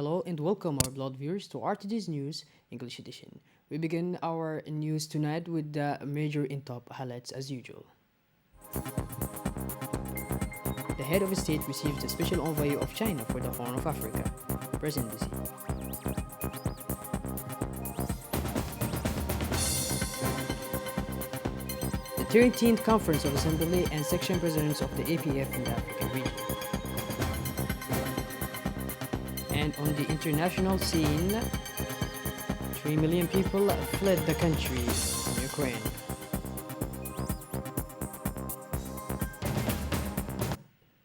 Hello and welcome our blood viewers to RTD's News English Edition. We begin our news tonight with the major in top highlights as usual. The head of state receives a special envoy of China for the Horn of Africa, presidency. The 13th Conference of Assembly and Section Presidents of the APF in the African region. And on the international scene, 3 million people fled the country from Ukraine.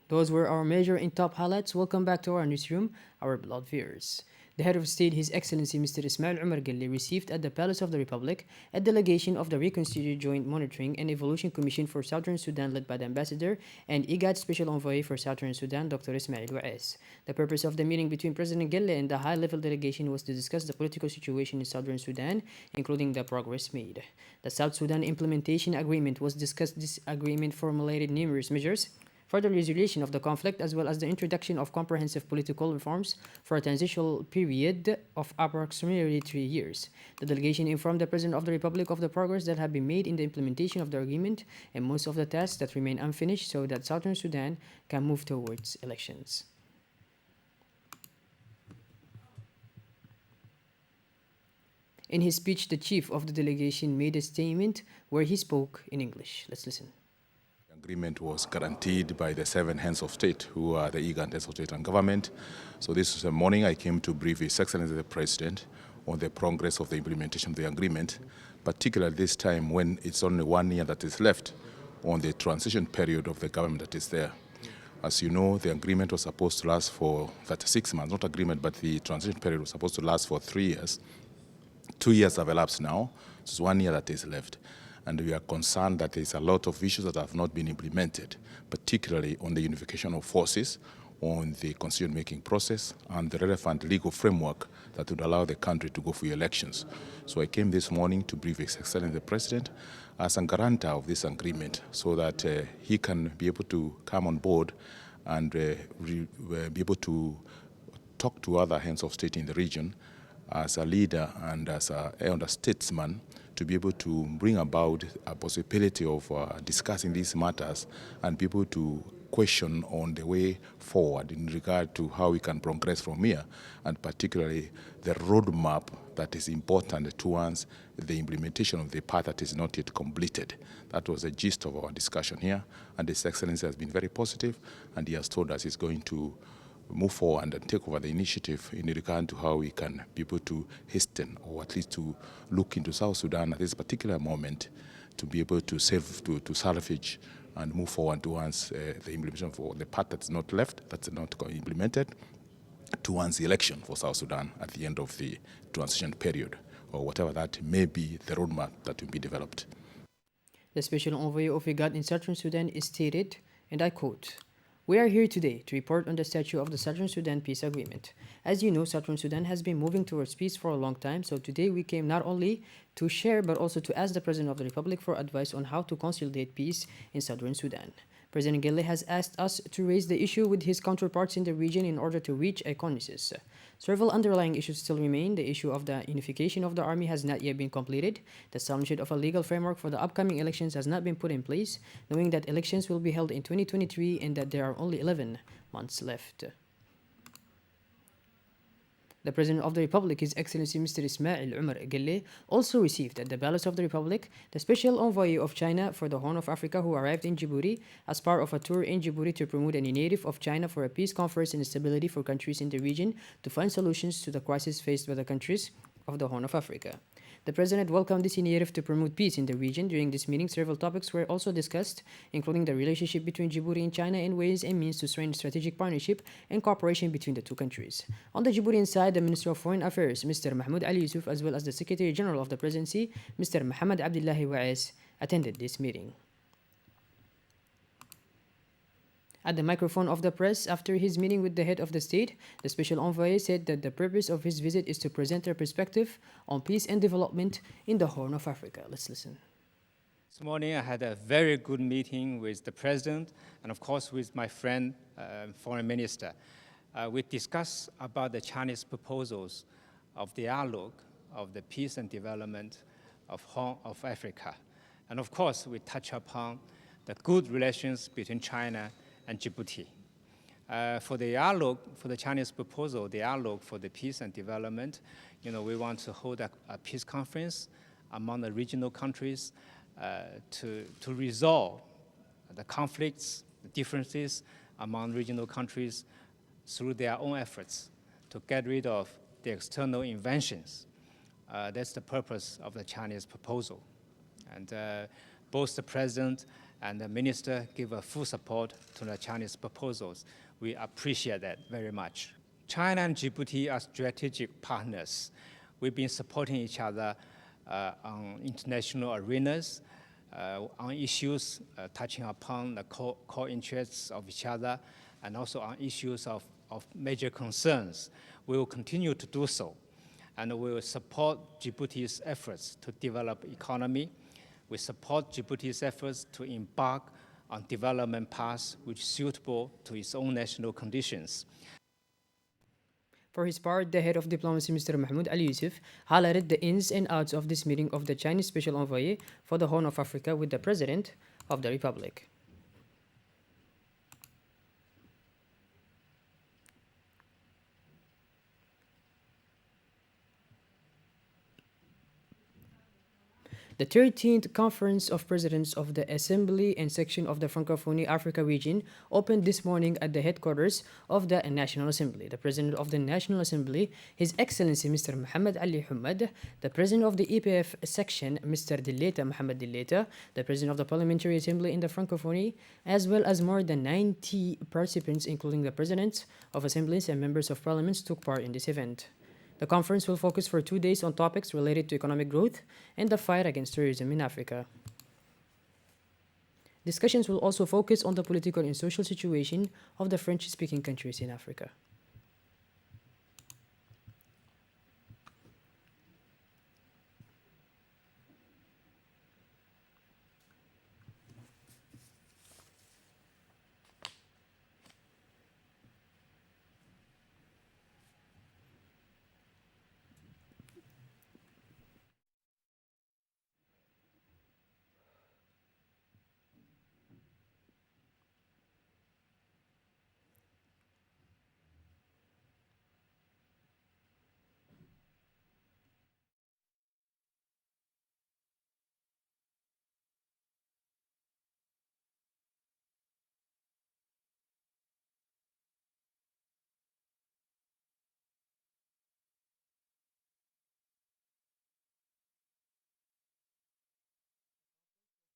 Those were our major and top highlights. Welcome back to our newsroom, our beloved viewers. The head of state, His Excellency Mr. Ismail Omar Guelleh, received at the Palace of the Republic a delegation of the reconstituted Joint Monitoring and Evolution Commission for Southern Sudan led by the Ambassador and IGAD Special Envoy for Southern Sudan, Dr. Ismail Wa'es. The purpose of the meeting between President Guelleh and the high-level delegation was to discuss the political situation in Southern Sudan, including the progress made. The South Sudan Implementation Agreement was discussed. This agreement formulated numerous measures for the resolution of the conflict, as well as the introduction of comprehensive political reforms for a transitional period of approximately 3 years. The delegation informed the President of the Republic of the progress that had been made in the implementation of the agreement and most of the tasks that remain unfinished so that Southern Sudan can move towards elections. In his speech, the chief of the delegation made a statement where he spoke in English. Let's listen. Agreement was guaranteed by the 7 heads of state, who are the IGAD heads of state and government. So this morning I came to brief His Excellency the President on the progress of the implementation of the agreement, particularly this time when it's only 1 year that is left on the transition period of the government that is there. As you know, the agreement was supposed to last for 36 months, not agreement, but the transition period was supposed to last for 3 years. 2 years have elapsed now, so it's 1 year that is left. And we are concerned that there is a lot of issues that have not been implemented, particularly on the unification of forces, on the constitution-making process, and the relevant legal framework that would allow the country to go for elections. So I came this morning to brief His Excellency the President as a guarantor of this agreement so that he can be able to come on board and be able to talk to other heads of state in the region as a leader and as a elder statesman, to be able to bring about a possibility of discussing these matters and be able to question on the way forward in regard to how we can progress from here, and particularly the roadmap that is important towards the implementation of the part that is not yet completed. That was the gist of our discussion here, and His Excellency has been very positive, and he has told us he's going to move forward and take over the initiative in regard to how we can be able to hasten, or at least to look into South Sudan at this particular moment, to be able to salvage and move forward towards the implementation for the part that's not left, that's not implemented, towards the election for South Sudan at the end of the transition period, or whatever that may be, the roadmap that will be developed. The Special Envoy of IGAD in Southern Sudan is stated, and I quote, "We are here today to report on the status of the Southern Sudan Peace Agreement. As you know, Southern Sudan has been moving towards peace for a long time, so today we came not only to share but also to ask the President of the Republic for advice on how to consolidate peace in Southern Sudan. President Guelleh has asked us to raise the issue with his counterparts in the region in order to reach a consensus. Several underlying issues still remain. The issue of the unification of the army has not yet been completed. The establishment of a legal framework for the upcoming elections has not been put in place, knowing that elections will be held in 2023 and that there are only 11 months left." The President of the Republic, His Excellency Mr. Ismail Omar Guelleh, also received at the Palace of the Republic the Special Envoy of China for the Horn of Africa, who arrived in Djibouti as part of a tour in Djibouti to promote an initiative of China for a peace conference and stability for countries in the region to find solutions to the crisis faced by the countries of the Horn of Africa. The President welcomed this initiative to promote peace in the region. During this meeting, several topics were also discussed, including the relationship between Djibouti and China and ways and means to strengthen strategic partnership and cooperation between the two countries. On the Djiboutian side, the Minister of Foreign Affairs, Mr. Mahmoud Ali Yusuf, as well as the Secretary General of the Presidency, Mr. Mohammed Abdullahi Wa'es, attended this meeting. At the microphone of the press, after his meeting with the head of the state, the Special Envoy said that the purpose of his visit is to present their perspective on peace and development in the Horn of Africa. Let's listen. This morning I had a very good meeting with the President and of course with my friend, Foreign Minister. we discussed about the Chinese proposals of dialogue of the peace and development of Horn of Africa. And of course, we touch upon the good relations between China and Djibouti. For the dialogue, for the Chinese proposal, dialogue for the peace and development, we want to hold a peace conference among the regional countries to resolve the conflicts, the differences among regional countries through their own efforts to get rid of the external inventions. That's the purpose of the Chinese proposal. And both the president and the minister give a full support to the Chinese proposals. We appreciate that very much. China and Djibouti are strategic partners. We've been supporting each other on international arenas, on issues touching upon the core interests of each other, and also on issues of major concerns. We will continue to do so, and we will support Djibouti's efforts to develop economy. We support Djibouti's efforts to embark on development paths which are suitable to its own national conditions. For his part, the head of diplomacy, Mr. Mahmoud Ali Yusuf, highlighted the ins and outs of this meeting of the Chinese Special Envoy for the Horn of Africa with the President of the Republic. The 13th Conference of Presidents of the Assembly and Section of the Francophonie Africa region opened this morning at the headquarters of the National Assembly. The President of the National Assembly, His Excellency Mr. Mohamed Ali Hamad, the President of the EPF section, Mr. Dilleta Mohamed Dilleta, the President of the Parliamentary Assembly in the Francophonie, as well as more than 90 participants, including the Presidents of Assemblies and Members of Parliaments, took part in this event. The conference will focus for 2 days on topics related to economic growth and the fight against terrorism in Africa. Discussions will also focus on the political and social situation of the French-speaking countries in Africa.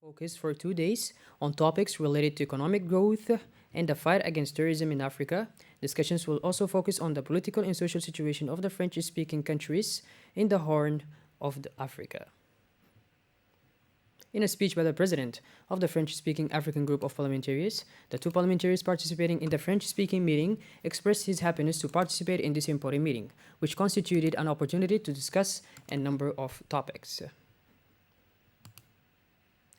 Focus for 2 days on topics related to economic growth and the fight against terrorism in Africa. Discussions will also focus on the political and social situation of the French-speaking countries in the Horn of Africa. In a speech by the President of the French-speaking African Group of Parliamentarians, the 2 parliamentarians participating in the French-speaking meeting expressed his happiness to participate in this important meeting, which constituted an opportunity to discuss a number of topics.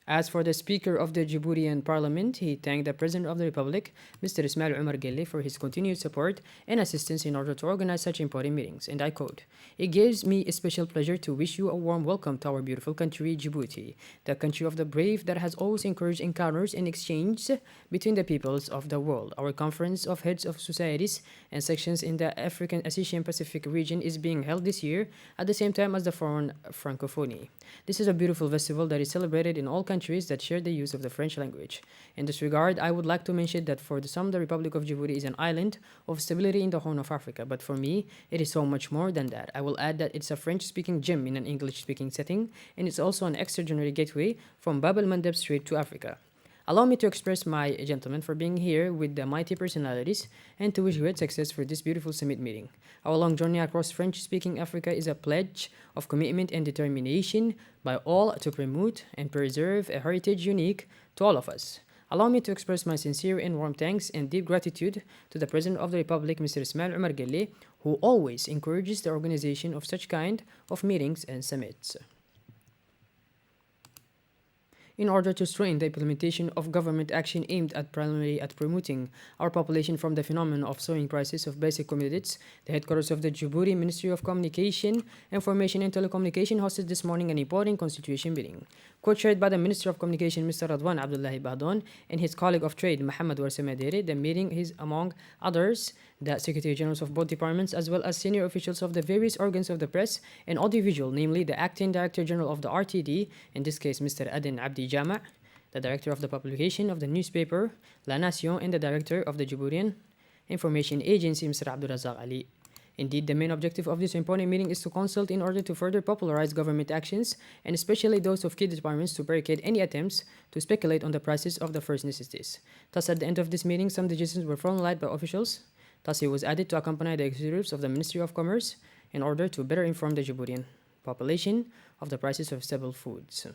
As for the Speaker of the Djiboutian Parliament, he thanked the President of the Republic, Mr. Ismail Omar Guelleh, for his continued support and assistance in order to organize such important meetings. And I quote, "It gives me a special pleasure to wish you a warm welcome to our beautiful country, Djibouti, the country of the brave that has always encouraged encounters and exchange between the peoples of the world. Our conference of heads of societies and sections in the African Asian Pacific region is being held this year at the same time as the foreign Francophonie. This is a beautiful festival that is celebrated in all countries that share the use of the French language. In this regard, I would like to mention that for some, the Republic of Djibouti is an island of stability in the Horn of Africa, but for me, it is so much more than that. I will add that it's a French-speaking gem in an English-speaking setting, and it's also an extraordinary gateway from Bab el-Mandeb Strait to Africa. Allow me to express my gentlemen for being here with the mighty personalities and to wish great success for this beautiful summit meeting. Our long journey across French-speaking Africa is a pledge of commitment and determination by all to promote and preserve a heritage unique to all of us. Allow me to express my sincere and warm thanks and deep gratitude to the President of the Republic, Mr. Ismail Omar Guelleh, who always encourages the organization of such kind of meetings and summits." in order to strengthen the implementation of government action aimed at primarily at promoting our population from the phenomenon of soaring prices of basic commodities. The headquarters of the Djibouti Ministry of Communication, Information and Telecommunication hosted this morning an important constitution meeting, co-chaired by the Minister of Communication Mr. Radwan Abdullahi Bahdon and his colleague of Trade Mohammed Warsamadere. The meeting is, among others, the Secretary Generals of both departments, as well as senior officials of the various organs of the press and audiovisual, namely the Acting Director General of the RTD, in this case Mr. Aden Abdi Jama', the Director of the Publication of the newspaper La Nation, and the Director of the Djiboutian Information Agency Mr. Abdul Razak Ali. Indeed, the main objective of this important meeting is to consult in order to further popularize government actions, and especially those of key departments, to barricade any attempts to speculate on the prices of the first necessities. Thus, at the end of this meeting, some decisions were formulated by officials. Thus, it was added to accompany the executives of the Ministry of Commerce in order to better inform the Djiboutian population of the prices of staple foods.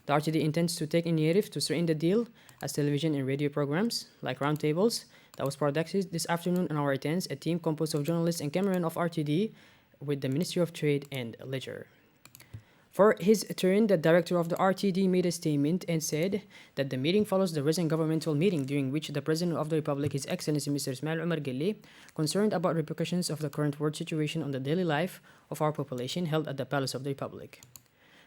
The RTD intends to take initiative to strengthen the deal as television and radio programs, like roundtables, that was produced this afternoon on our attends, a team composed of journalists and cameramen of RTD with the Ministry of Trade and Leisure. For his turn, the director of the RTD made a statement and said that the meeting follows the recent governmental meeting during which the President of the Republic, His Excellency Mr. Ismail Omar Guelleh, concerned about repercussions of the current world situation on the daily life of our population, held at the Palace of the Republic.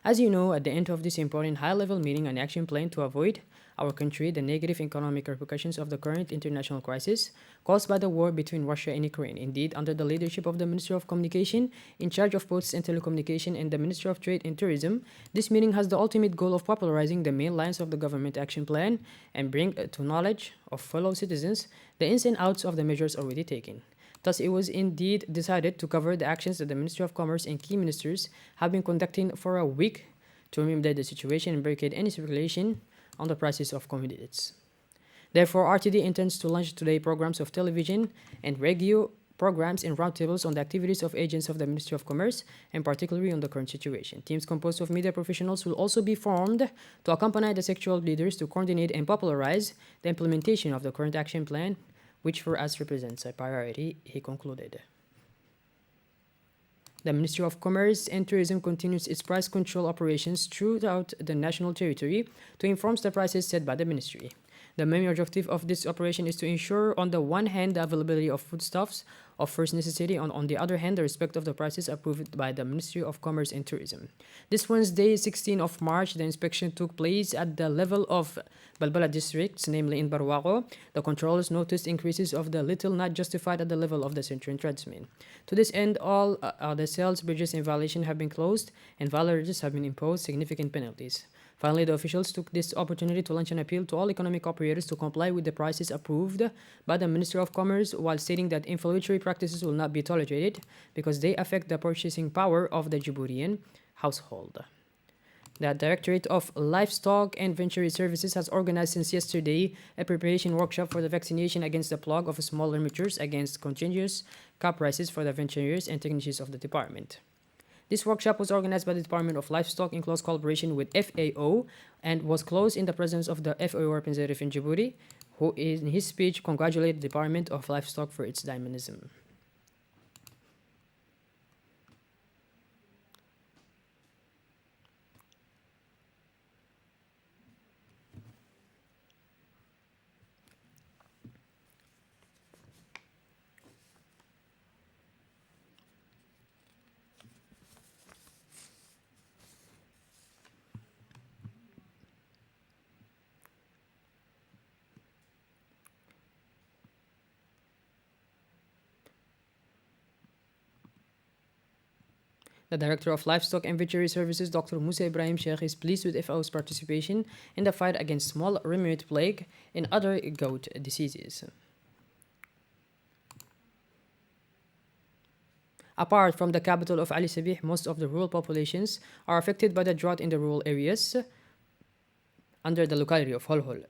As you know, at the end of this important high-level meeting, an action plan to avoid our country the negative economic repercussions of the current international crisis caused by the war between Russia and Ukraine. Indeed, under the leadership of the Ministry of Communication, in charge of Posts and Telecommunication, and the Ministry of Trade and Tourism, this meeting has the ultimate goal of popularizing the main lines of the government action plan and bring to knowledge of fellow citizens the ins and outs of the measures already taken. Thus, it was indeed decided to cover the actions that the Ministry of Commerce and key ministers have been conducting for a week to remedy the situation and barricade any speculation on the prices of commodities. Therefore, RTD intends to launch today programs of television and radio programs and roundtables on the activities of agents of the Ministry of Commerce, and particularly on the current situation. Teams composed of media professionals will also be formed to accompany the sectoral leaders to coordinate and popularize the implementation of the current action plan, which for us represents a priority, he concluded. The Ministry of Commerce and Tourism continues its price control operations throughout the national territory to enforce the prices set by the ministry. The main objective of this operation is to ensure, on the one hand, the availability of foodstuffs of first necessity, and on the other hand, the respect of the prices approved by the Ministry of Commerce and Tourism. This Wednesday, 16th of March, the inspection took place at the level of Balbala districts, namely in Barwago. The controllers noticed increases of the little not justified at the level of the central tradesmen. To this end, all the sales bridges in violation have been closed, and violators have been imposed significant penalties. Finally, the officials took this opportunity to launch an appeal to all economic operators to comply with the prices approved by the Ministry of Commerce, while stating that inflationary practices will not be tolerated because they affect the purchasing power of the Djiboutian household. The Directorate of Livestock and Veterinary Services has organized since yesterday a preparation workshop for the vaccination against the plague of small amateurs against contagious cow prices for the veterinarians and technicians of the department. This workshop was organized by the Department of Livestock in close collaboration with FAO and was closed in the presence of the FAO representative in Djibouti, who in his speech congratulated the Department of Livestock for its dynamism. The Director of Livestock and Veterinary Services, Dr. Musa Ibrahim Sheikh, is pleased with FAO's participation in the fight against small ruminant plague and other goat diseases. Apart from the capital of Ali Sabih, most of the rural populations are affected by the drought in the rural areas under the locality of Holhol.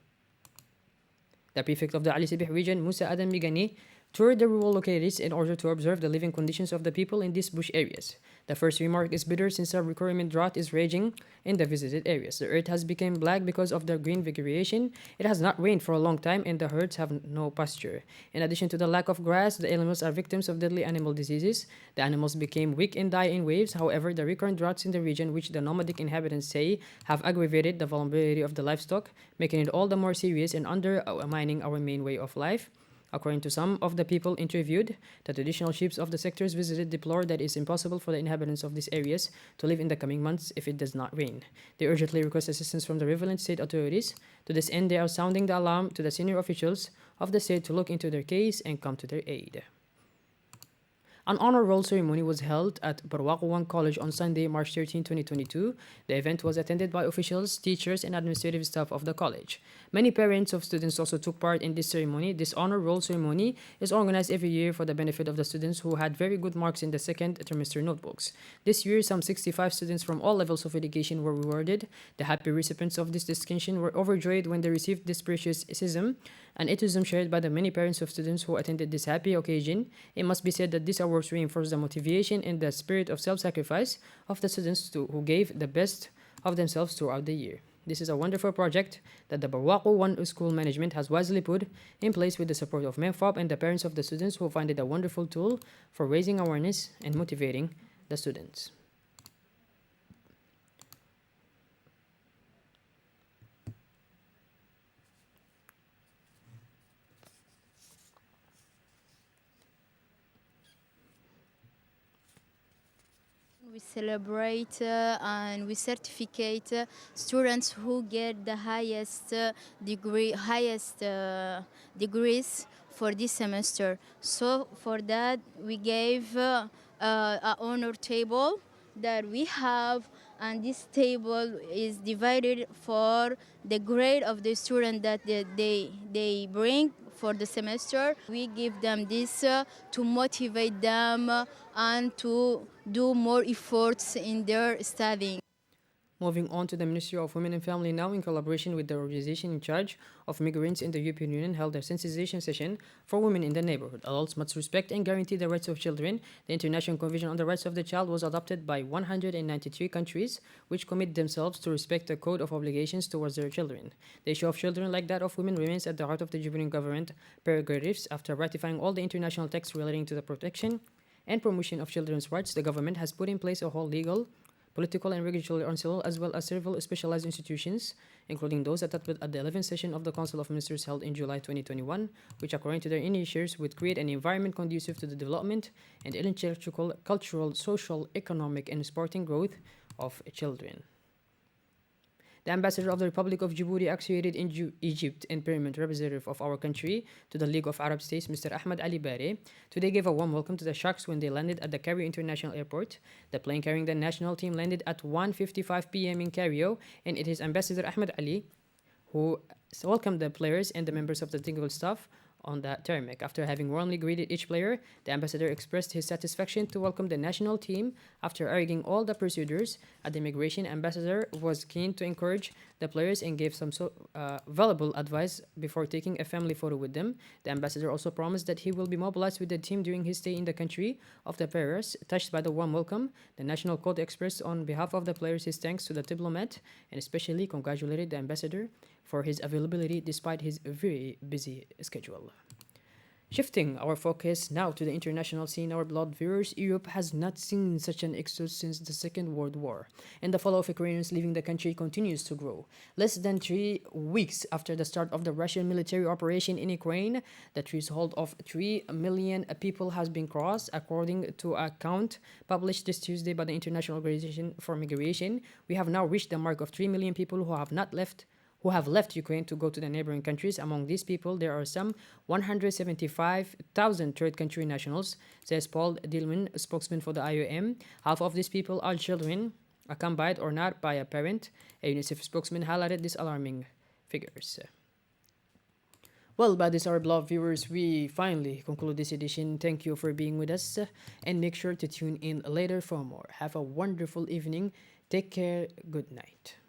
The prefect of the Ali Sabih region, Musa Adam Migani, toured the rural localities in order to observe the living conditions of the people in these bush areas. The first remark is bitter since a recurrent drought is raging in the visited areas. The earth has become black because of the green vegetation. It has not rained for a long time and the herds have no pasture. In addition to the lack of grass, the animals are victims of deadly animal diseases. The animals became weak and die in waves. However, the recurrent droughts in the region, which the nomadic inhabitants say have aggravated the vulnerability of the livestock, making it all the more serious and undermining our main way of life. According to some of the people interviewed, the traditional chiefs of the sectors visited deplore that it is impossible for the inhabitants of these areas to live in the coming months if it does not rain. They urgently request assistance from the relevant state authorities. To this end, they are sounding the alarm to the senior officials of the state to look into their case and come to their aid. An honor roll ceremony was held at Barwaco 1 College on Sunday, March 13, 2022. The event was attended by officials, teachers, and administrative staff of the college. Many parents of students also took part in this ceremony. This honor roll ceremony is organized every year for the benefit of the students who had very good marks in the second trimester notebooks. This year, some 65 students from all levels of education were rewarded. The happy recipients of this distinction were overjoyed when they received this precious sism, an enthusiasm shared by the many parents of students who attended this happy occasion. It must be said that these awards reinforce the motivation and the spirit of self-sacrifice of the students who gave the best of themselves throughout the year. This is a wonderful project that the Barwaco 1 school management has wisely put in place with the support of MENFOP and the parents of the students who find it a wonderful tool for raising awareness and motivating the students. We celebrate and we certificate students who get the highest degrees for this semester. So for that, we gave an honor table that we have, and this table is divided for the grade of the student that they bring for the semester. We give them this to motivate them and to do more efforts in their studying. Moving on to the Ministry of Women and Family now, in collaboration with the organization in charge of migrants in the European Union, held a sensitization session for women in the neighborhood. Adults must respect and guarantee the rights of children. The International Convention on the Rights of the Child was adopted by 193 countries, which commit themselves to respect the code of obligations towards their children. The issue of children, like that of women, remains at the heart of the Djiboutian government prerogatives. After ratifying all the international texts relating to the protection and promotion of children's rights, the government has put in place a whole legal, political and regulatory council, as well as several specialized institutions, including those adopted at the 11th session of the Council of Ministers held in July 2021, which, according to their initiators, would create an environment conducive to the development and intellectual, cultural, social, economic, and sporting growth of children. The ambassador of the Republic of Djibouti, actuated in Egypt and permanent representative of our country to the League of Arab States, Mr. Ahmed Ali Bare, today gave a warm welcome to the Sharks when they landed at the Cairo International Airport. The plane carrying the national team landed at 1:55 p.m. in Cairo, and it is Ambassador Ahmed Ali who welcomed the players and the members of the technical staff on that tarmac. After having warmly greeted each player, the ambassador expressed his satisfaction to welcome the national team. After arguing all the procedures at the immigration, ambassador was keen to encourage the players and gave some valuable advice before taking a family photo with them. The ambassador also promised that he will be mobilized with the team during his stay in the country of the players. Touched by the warm welcome, the national court expressed on behalf of the players his thanks to the diplomat and especially congratulated the ambassador for his availability despite his very busy schedule. Shifting our focus now to the international scene, our beloved viewers, Europe has not seen such an exodus since the Second World War, and the flow of Ukrainians leaving the country continues to grow. Less than 3 weeks after the start of the Russian military operation in Ukraine, the threshold of 3 million people has been crossed, according to a count published this Tuesday by the International Organization for Migration. We have now reached the mark of 3 million people who have left Ukraine to go to the neighboring countries. Among these people, there are some 175,000 third country nationals, says Paul Dillman, spokesman for the IOM. Half of these people are children, accompanied or not by a parent. A UNICEF spokesman highlighted these alarming figures. Well, by this, our beloved viewers, we finally conclude this edition. Thank you for being with us, and make sure to tune in later for more. Have a wonderful evening. Take care. Good night.